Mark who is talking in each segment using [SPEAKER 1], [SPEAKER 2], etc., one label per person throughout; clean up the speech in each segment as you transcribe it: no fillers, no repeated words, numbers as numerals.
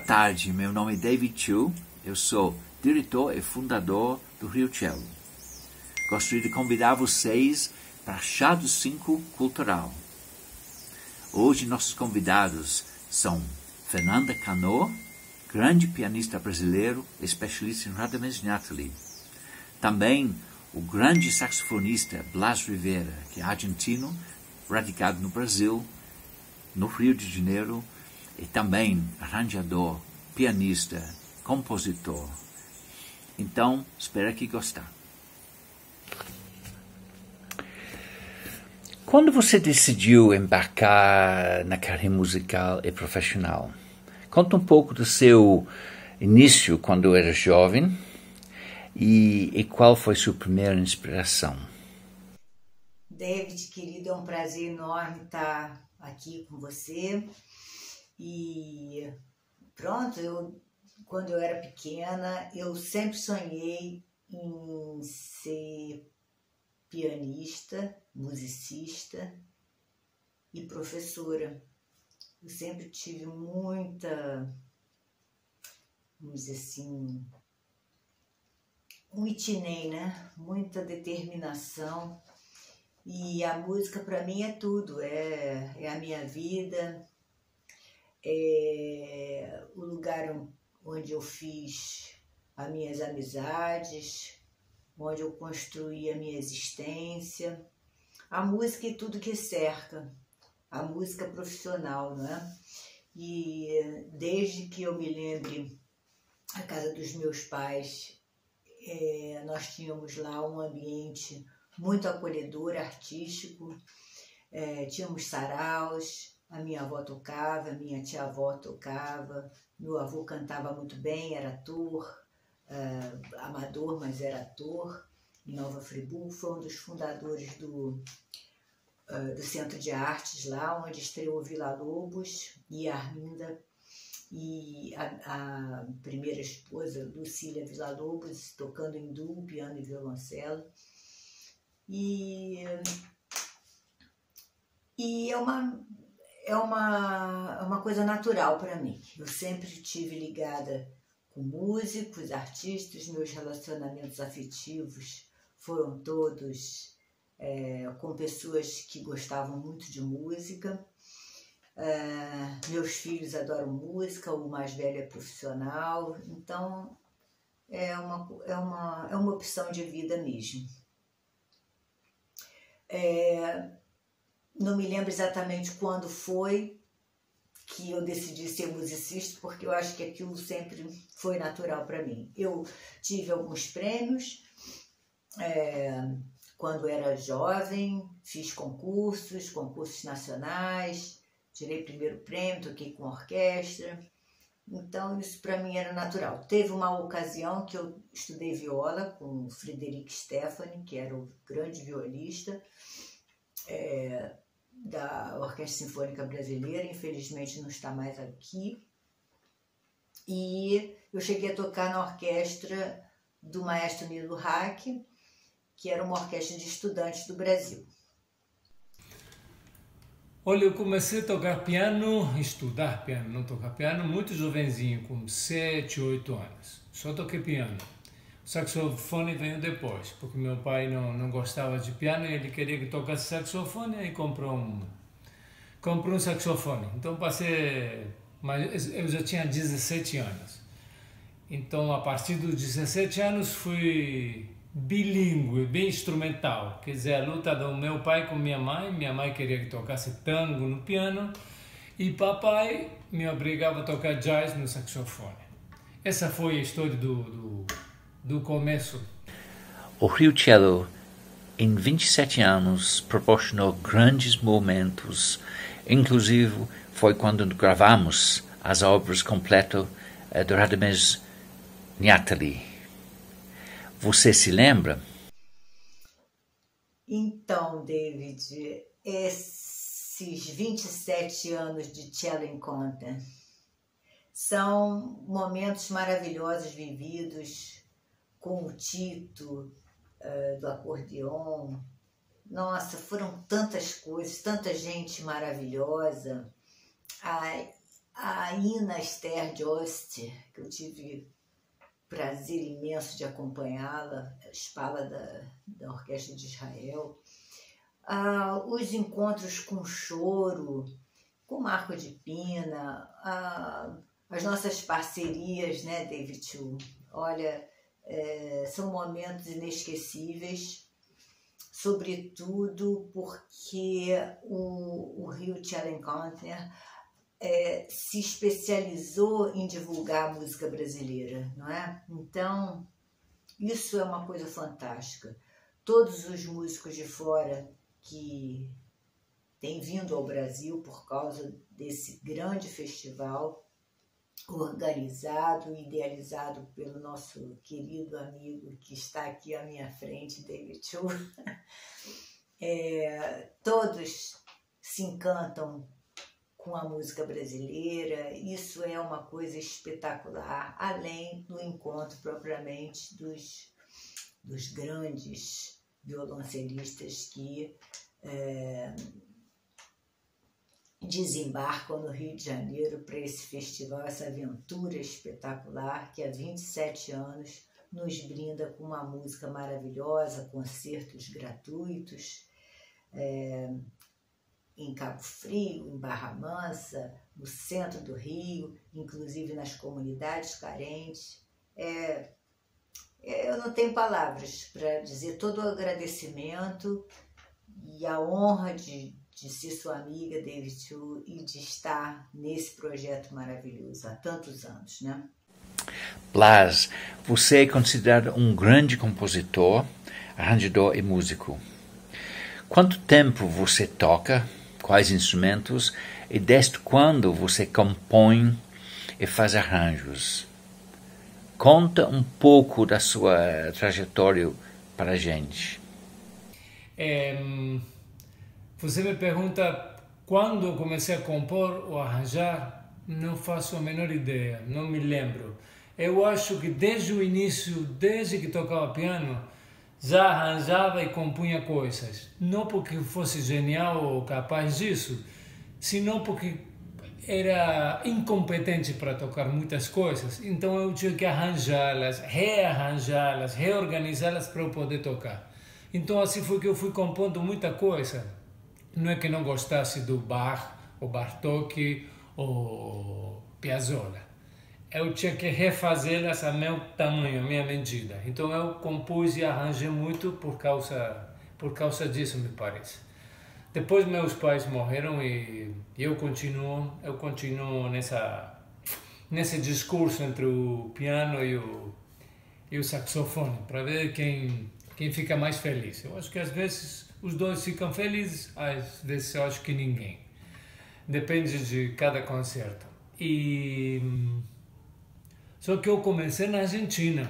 [SPEAKER 1] tarde, meu nome é David Chu, eu sou diretor e fundador do Riucello. Gostaria de convidar vocês para Chá dos 5 Cultural. Hoje nossos convidados são Fernanda Cano, grande pianista brasileiro, especialista em Radamés Niatali. Também o grande saxofonista Blas Rivera, que é argentino, radicado no Brasil, no Rio de Janeiro, e também arranjador, pianista, compositor. Então, espero que gostar. Quando você decidiu embarcar na carreira musical e profissional? Conta um pouco do seu início quando era jovem e qual foi sua primeira inspiração.
[SPEAKER 2] David, querido, é um prazer enorme estar aqui com você. E pronto, quando eu era pequena, eu sempre sonhei em ser pianista, musicista e professora. Eu sempre tive muita, vamos dizer assim, um itinei, né? Muita determinação. E a música para mim é tudo, é a minha vida, é o lugar onde eu fiz as minhas amizades, onde eu construí a minha existência. A música e tudo que cerca, a música profissional, né? E desde que eu me lembre, a casa dos meus pais, nós tínhamos lá um ambiente muito acolhedor, artístico, tínhamos saraus, a minha avó tocava, a minha tia-avó tocava, meu avô cantava muito bem, era ator, amador, mas era ator, em Nova Friburgo, foi um dos fundadores do Centro de Artes lá, onde estreou Villa-Lobos e Arminda, e a primeira esposa, Lucília Villa-Lobos, tocando em duo, piano e violoncelo. E é uma coisa natural para mim. Eu sempre estive ligada com músicos, artistas, meus relacionamentos afetivos foram todos com pessoas que gostavam muito de música. Meus filhos adoram música, o mais velho é profissional, então é uma opção de vida mesmo. Não me lembro exatamente quando foi que eu decidi ser musicista, porque eu acho que aquilo sempre foi natural para mim. Eu tive alguns prêmios quando era jovem, fiz concursos nacionais, tirei primeiro prêmio, toquei com orquestra, então isso para mim era natural. Teve uma ocasião que eu estudei viola com o Frederic Stefani, que era o grande violista da Orquestra Sinfônica Brasileira, infelizmente não está mais aqui, e eu cheguei a tocar na orquestra do maestro Nilo Hack, que era uma orquestra de estudantes do Brasil.
[SPEAKER 3] Olha, eu comecei a tocar piano, estudar piano, não tocar piano, muito jovenzinho, com 7, 8 anos. Só toquei piano. O saxofone veio depois, porque meu pai não gostava de piano e ele queria que tocasse saxofone e comprou um saxofone. Então passei, mas eu já tinha 17 anos. Então a partir dos 17 anos fui bilíngue, bem instrumental, quer dizer, a luta do meu pai com minha mãe queria que tocasse tango no piano e papai me obrigava a tocar jazz no saxofone. Essa foi a história do começo.
[SPEAKER 1] O Riucello, em 27 anos, proporcionou grandes momentos, inclusive foi quando gravamos as obras completas do Radamés Niatali. Você se lembra?
[SPEAKER 2] Então, David, esses 27 anos de Cello in Conte são momentos maravilhosos vividos com o Tito, do acordeon. Nossa, foram tantas coisas, tanta gente maravilhosa. a Ina Esther Jost, que eu tive prazer imenso de acompanhá-la, espala da Orquestra de Israel, os encontros com choro, com Marco de Pina, as nossas parcerias, né, David Chu? Olha, são momentos inesquecíveis, sobretudo porque o Rio Cello-Encantner se especializou em divulgar a música brasileira, não é? Então, isso é uma coisa fantástica. Todos os músicos de fora que têm vindo ao Brasil por causa desse grande festival organizado e idealizado pelo nosso querido amigo que está aqui à minha frente, David Chu, todos se encantam com a música brasileira. Isso é uma coisa espetacular, além do encontro propriamente dos grandes violoncelistas que desembarcam no Rio de Janeiro para esse festival, essa aventura espetacular que há 27 anos nos brinda com uma música maravilhosa, concertos gratuitos, em Cabo Frio, em Barra Mansa, no centro do Rio, inclusive nas comunidades carentes. Eu não tenho palavras para dizer todo o agradecimento e a honra de ser sua amiga, David Chu, e de estar nesse projeto maravilhoso há tantos anos, né?
[SPEAKER 1] Blas, você é considerado um grande compositor, arranjador e músico. Quanto tempo você toca? Quais instrumentos? E desde quando você compõe e faz arranjos? Conta um pouco da sua trajetória para a gente.
[SPEAKER 3] Você me pergunta quando eu comecei a compor ou arranjar? Não faço a menor ideia, não me lembro. Eu acho que desde o início, desde que tocava piano, já arranjava e compunha coisas. Não porque fosse genial ou capaz disso, senão porque era incompetente para tocar muitas coisas. Então eu tinha que arranjá-las, rearranjá-las, reorganizá-las para eu poder tocar. Então assim foi que eu fui compondo muita coisa. Não é que não gostasse do Bach, ou Bartók, ou Piazzolla. Eu tinha que refazê-las a meu tamanho, a minha medida. Então eu compus e arranjei muito por causa disso, me parece. Depois meus pais morreram e eu continuo nesse discurso entre o piano e o saxofone, para ver quem fica mais feliz. Eu acho que às vezes os dois ficam felizes, às vezes eu acho que ninguém. Depende de cada concerto. Só que eu comecei na Argentina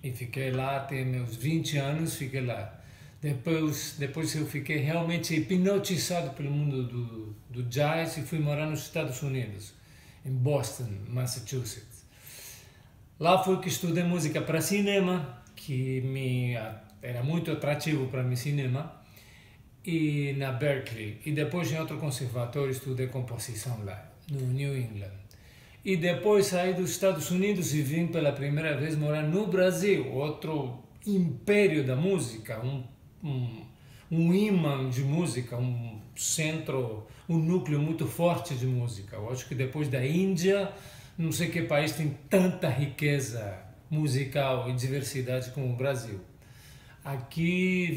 [SPEAKER 3] e fiquei lá até meus 20 anos, fiquei lá. Depois eu fiquei realmente hipnotizado pelo mundo do jazz e fui morar nos Estados Unidos, em Boston, Massachusetts. Lá foi que estudei música para cinema, que era muito atrativo para mim cinema, e na Berkeley. E depois em outro conservatório estudei composição lá, no New England. E depois saí dos Estados Unidos e vim pela primeira vez morar no Brasil, outro império da música, um imã de música, um centro, um núcleo muito forte de música. Eu acho que depois da Índia, não sei que país tem tanta riqueza musical e diversidade como o Brasil. Aqui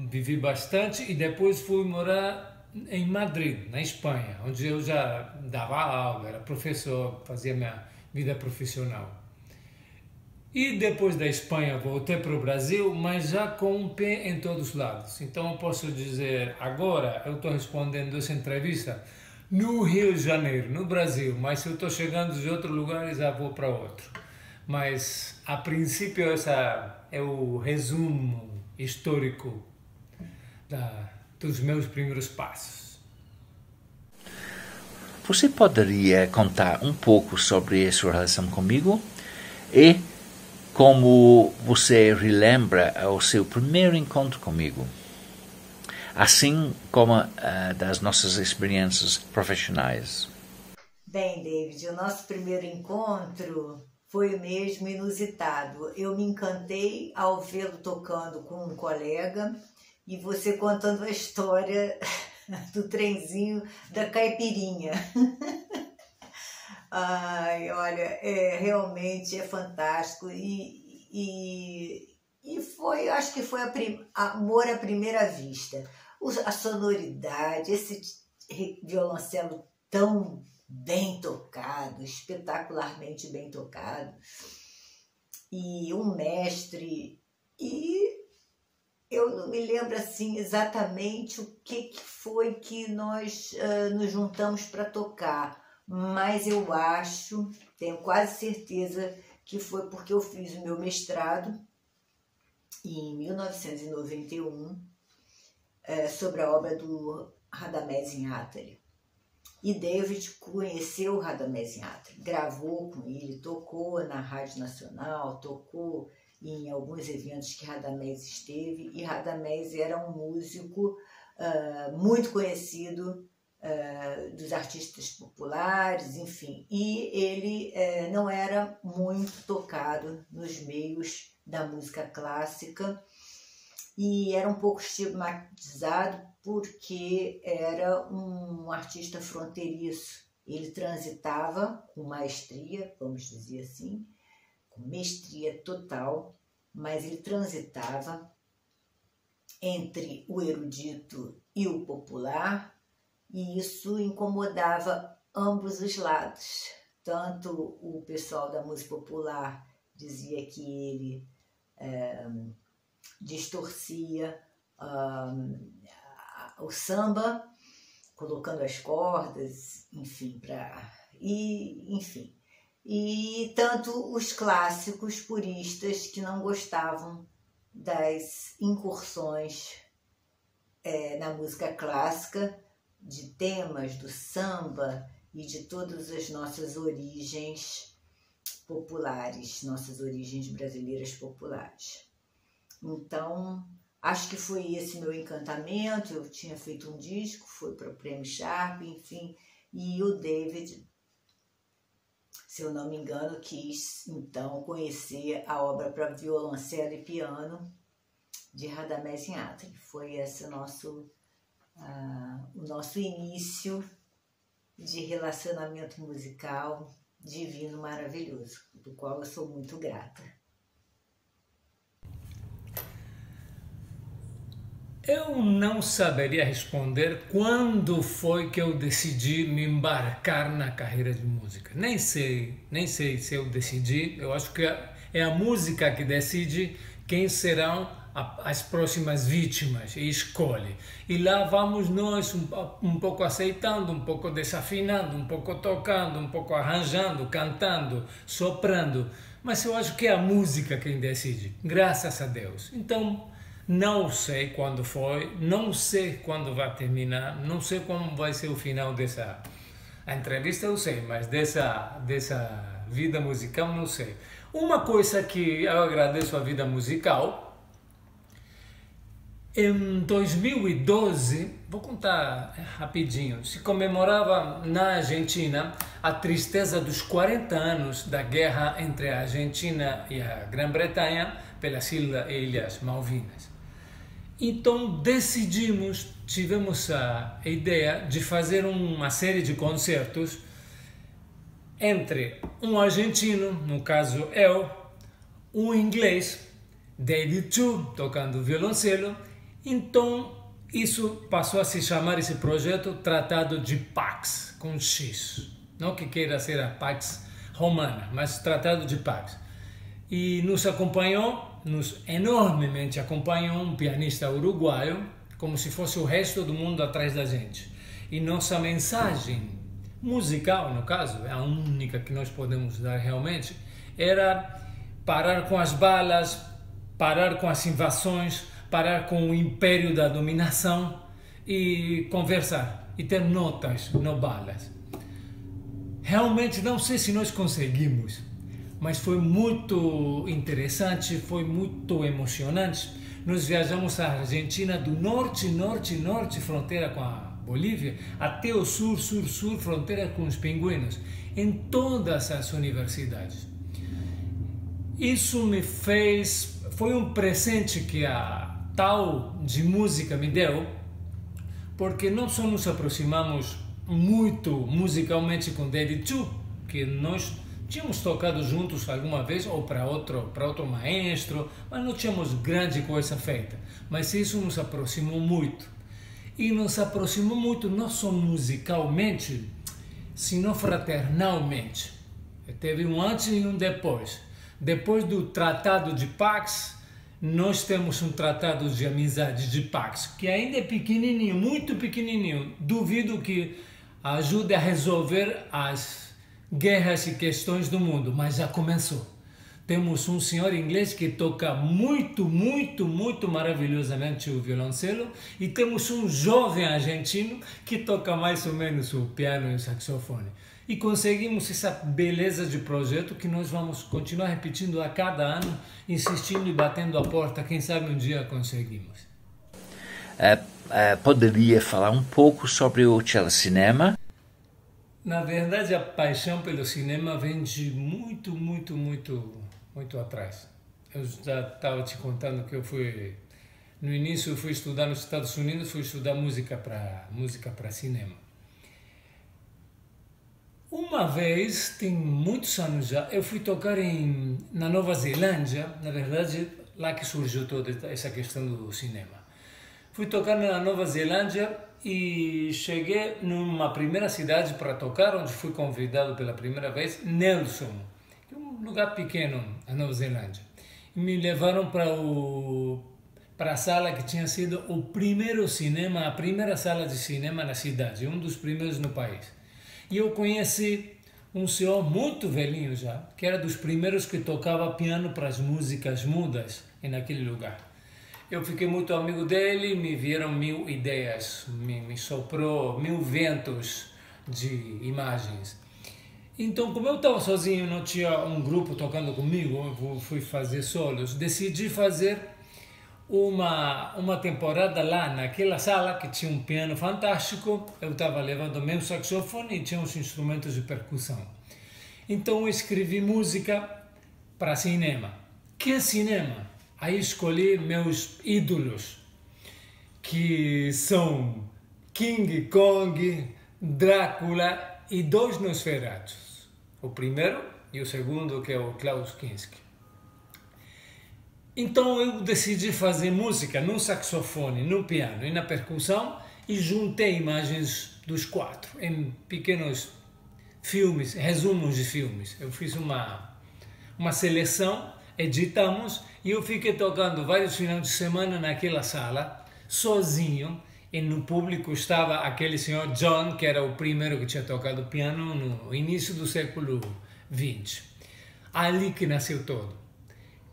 [SPEAKER 3] vivi bastante e depois fui morar em Madrid, na Espanha, onde eu já dava aula, era professor, fazia minha vida profissional. E depois da Espanha voltei para o Brasil, mas já com um pé em todos os lados. Então eu posso dizer, agora eu estou respondendo essa entrevista no Rio de Janeiro, no Brasil, mas se eu estou chegando de outro lugar, já vou para outro. Mas a princípio esse é o resumo histórico dos meus primeiros passos.
[SPEAKER 1] Você poderia contar um pouco sobre a sua relação comigo e como você relembra o seu primeiro encontro comigo, assim como das nossas experiências profissionais?
[SPEAKER 2] Bem, David, o nosso primeiro encontro foi mesmo inusitado. Eu me encantei ao vê-lo tocando com um colega e você contando a história do trenzinho da caipirinha. Ai, olha, realmente é fantástico e foi, acho que foi amor à primeira vista. A sonoridade, esse violoncelo tão bem tocado, espetacularmente bem tocado, e um mestre, e eu não me lembro assim exatamente o que foi que nós nos juntamos para tocar, mas eu acho, tenho quase certeza que foi porque eu fiz o meu mestrado em 1991 sobre a obra do Radamés Inátali. E David conheceu o Radamés Inátali, gravou com ele, tocou na Rádio Nacional, tocou em alguns eventos que Radamés esteve, e Radamés era um músico muito conhecido dos artistas populares, enfim, e ele não era muito tocado nos meios da música clássica e era um pouco estigmatizado porque era um artista fronteiriço. Ele transitava com maestria, vamos dizer assim, com mestria total, mas ele transitava entre o erudito e o popular, e isso incomodava ambos os lados. Tanto o pessoal da música popular dizia que ele distorcia o samba, colocando as cordas, enfim, E tanto os clássicos puristas que não gostavam das incursões na música clássica, de temas do samba e de todas as nossas origens populares, nossas origens brasileiras populares. Então, acho que foi esse meu encantamento. Eu tinha feito um disco, foi para o Prêmio Sharp, enfim, e o David, se eu não me engano, quis então conhecer a obra para violoncelo e piano de Radamés Inátali. Foi esse o nosso início de relacionamento musical divino, maravilhoso, do qual eu sou muito grata.
[SPEAKER 3] Eu não saberia responder quando foi que eu decidi me embarcar na carreira de música. Nem sei se eu decidi. Eu acho que é a música que decide quem serão as próximas vítimas e escolhe. E lá vamos nós um pouco aceitando, um pouco desafinando, um pouco tocando, um pouco arranjando, cantando, soprando. Mas eu acho que é a música quem decide, graças a Deus. Então, não sei quando foi, não sei quando vai terminar, não sei como vai ser o final dessa entrevista, eu sei, mas dessa vida musical não sei. Uma coisa que eu agradeço à vida musical, em 2012, vou contar rapidinho, se comemorava na Argentina a tristeza dos 40 anos da guerra entre a Argentina e a Grã-Bretanha pelas Ilhas Malvinas. Então tivemos a ideia de fazer uma série de concertos entre um argentino, no caso eu, um inglês, David Chu, tocando violoncelo. Então isso passou a se chamar, esse projeto, Tratado de Pax, com X. Não que queira ser a Pax Romana, mas Tratado de Pax. E nos enormemente acompanhou um pianista uruguaio, como se fosse o resto do mundo atrás da gente. E nossa mensagem musical, no caso, a única que nós podemos dar realmente, era parar com as balas, parar com as invasões, parar com o império da dominação e conversar, e ter notas, não balas. Realmente não sei se nós conseguimos, mas foi muito interessante, foi muito emocionante. Nós viajamos à Argentina do norte, fronteira com a Bolívia, até o sul, fronteira com os pinguinos, em todas as universidades. Isso me fez, foi um presente que a tal de música me deu, porque não só nos aproximamos muito musicalmente com David Chu, que nós tínhamos tocado juntos alguma vez, ou para outro maestro, mas não tínhamos grande coisa feita. Mas isso nos aproximou muito. E nos aproximou muito não só musicalmente, sino fraternalmente. Teve um antes e um depois. Depois do Tratado de Pax, nós temos um tratado de amizade de Pax, que ainda é pequenininho, muito pequenininho. Duvido que ajude a resolver as guerras e questões do mundo, mas já começou. Temos um senhor inglês que toca muito maravilhosamente o violoncelo, e temos um jovem argentino que toca mais ou menos o piano e o saxofone. E conseguimos essa beleza de projeto que nós vamos continuar repetindo a cada ano, insistindo e batendo a porta. Quem sabe um dia conseguimos.
[SPEAKER 1] Poderia falar um pouco sobre o telecinema?
[SPEAKER 3] Na verdade, a paixão pelo cinema vem de muito atrás. Eu já estava te contando que no início eu fui estudar nos Estados Unidos, fui estudar música para cinema. Uma vez, tem muitos anos já, eu fui tocar na Nova Zelândia, na verdade, lá que surgiu toda essa questão do cinema. Fui tocar na Nova Zelândia e cheguei numa primeira cidade para tocar, onde fui convidado pela primeira vez, Nelson, que é um lugar pequeno, na Nova Zelândia. E me levaram para a sala que tinha sido o primeiro cinema, a primeira sala de cinema na cidade, um dos primeiros no país. E eu conheci um senhor muito velhinho já, que era dos primeiros que tocava piano para as músicas mudas naquele lugar. Eu fiquei muito amigo dele, me vieram 1000 ideias, me soprou 1000 ventos de imagens. Então, como eu estava sozinho, não tinha um grupo tocando comigo, eu fui fazer solos, decidi fazer uma temporada lá naquela sala que tinha um piano fantástico. Eu estava levando meu saxofone e tinha uns instrumentos de percussão. Então eu escrevi música para cinema. Que cinema? Aí escolhi meus ídolos, que são King Kong, Drácula e 2 Nosferatus. O primeiro e o segundo, que é o Klaus Kinski. Então eu decidi fazer música no saxofone, no piano e na percussão, e juntei imagens dos 4 em pequenos filmes, resumos de filmes. Eu fiz uma seleção, editamos, e eu fiquei tocando vários finais de semana naquela sala, sozinho, e no público estava aquele senhor John, que era o primeiro que tinha tocado piano no início do século XX. Ali que nasceu todo.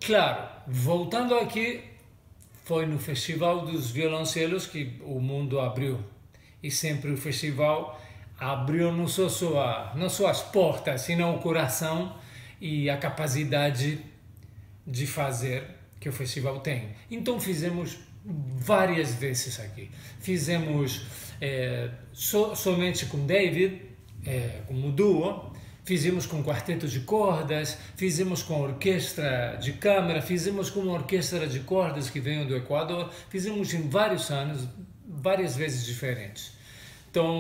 [SPEAKER 3] Claro, voltando aqui, foi no Festival dos Violoncelos que o mundo abriu. E sempre o festival abriu não só as portas, senão o coração e a capacidade de fazer que o festival tem. Então fizemos várias vezes aqui. Fizemos somente com David, como duo, fizemos com quarteto de cordas, fizemos com orquestra de câmara, fizemos com uma orquestra de cordas que veio do Equador, fizemos em vários anos, várias vezes diferentes. Então,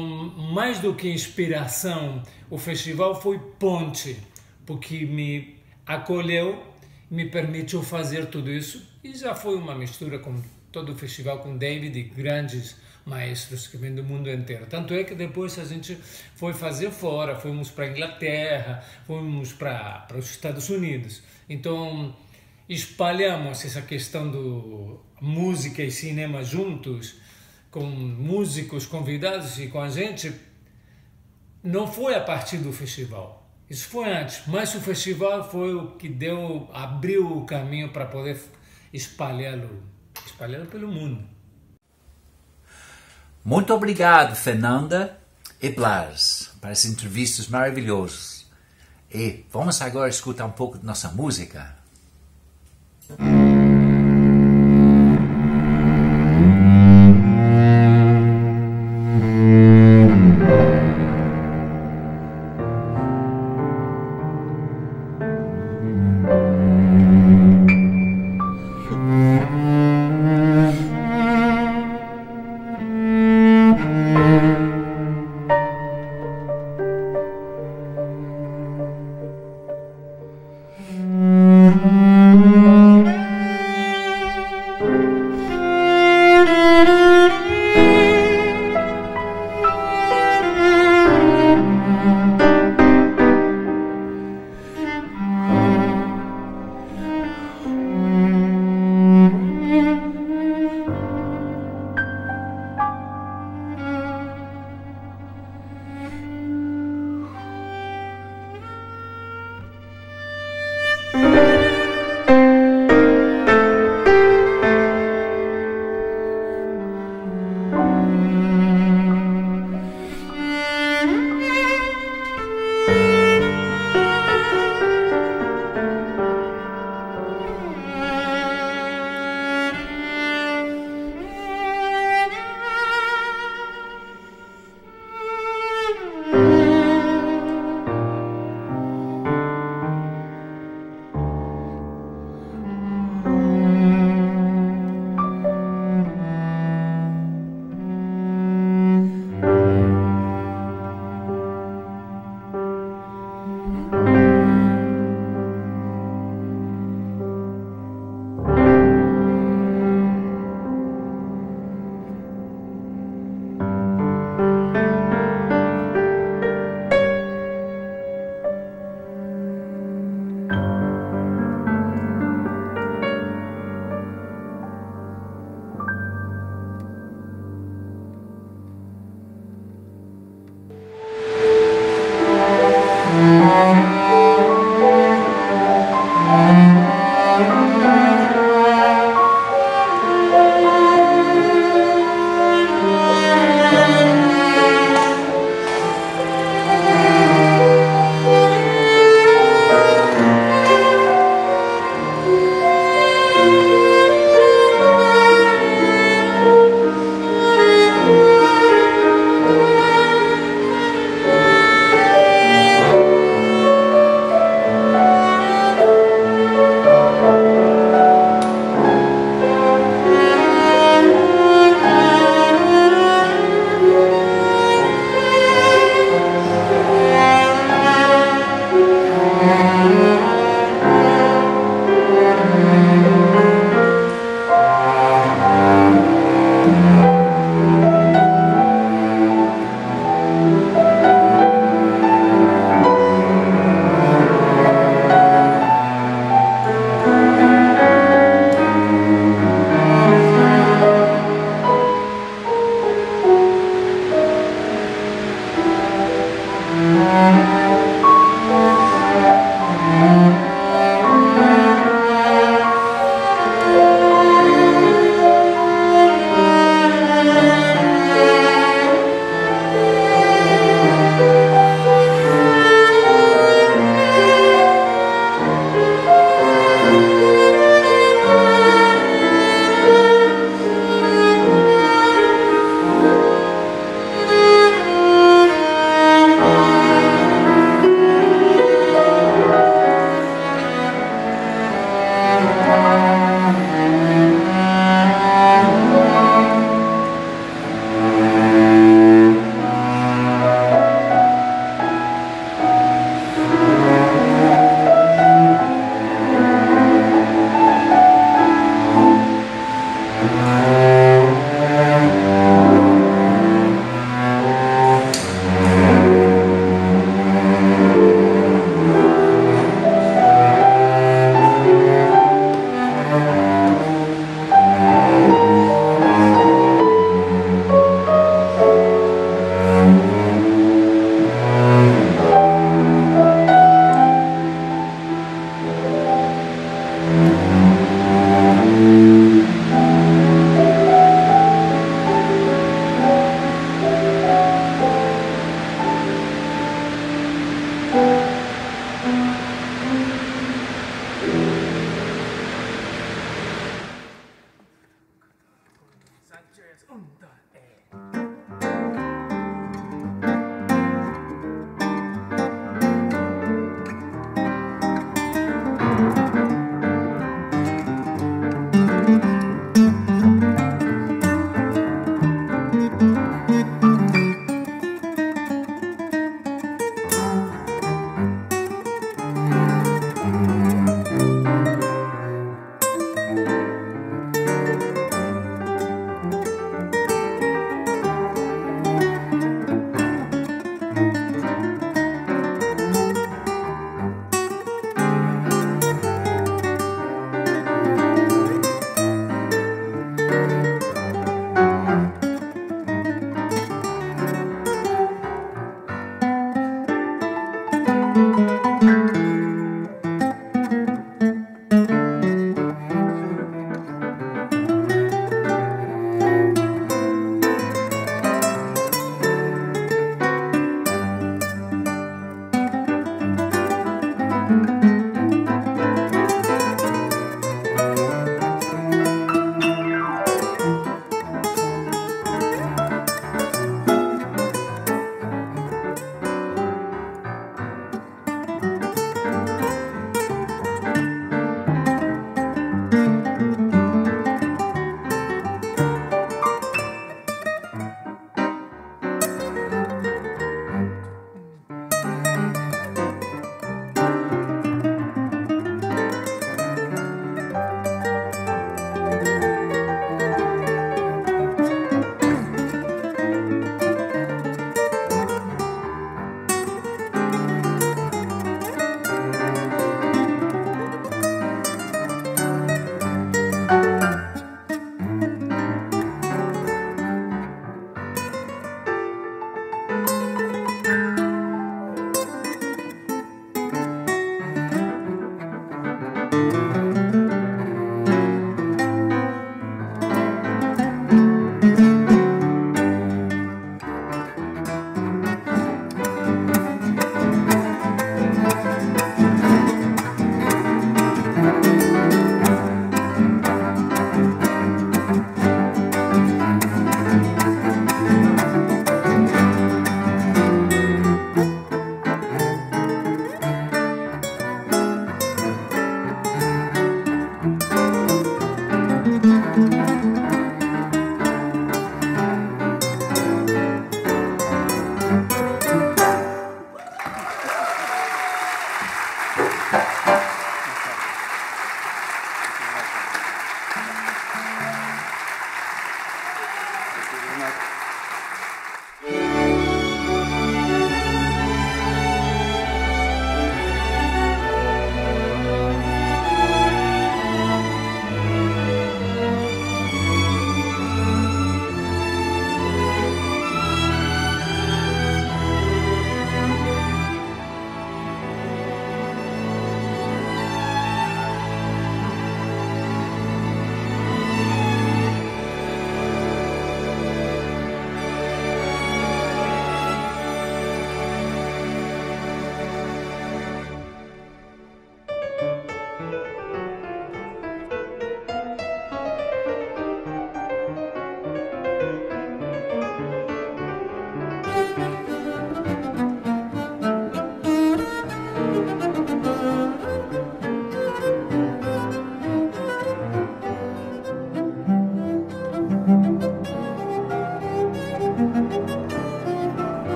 [SPEAKER 3] mais do que inspiração, o festival foi ponte, porque me acolheu, me permitiu fazer tudo isso, e já foi uma mistura com todo o festival, com David e grandes maestros que vêm do mundo inteiro. Tanto é que depois a gente foi fazer fora, fomos para a Inglaterra, fomos para os Estados Unidos. Então, espalhamos essa questão do música e cinema juntos, com músicos convidados e com a gente. Não foi a partir do festival, isso foi antes, mas o festival foi o que abriu o caminho para poder espalhá-lo pelo mundo.
[SPEAKER 1] Muito obrigado, Fernanda e Blas, para essas entrevistas maravilhosas. E vamos agora escutar um pouco de nossa música.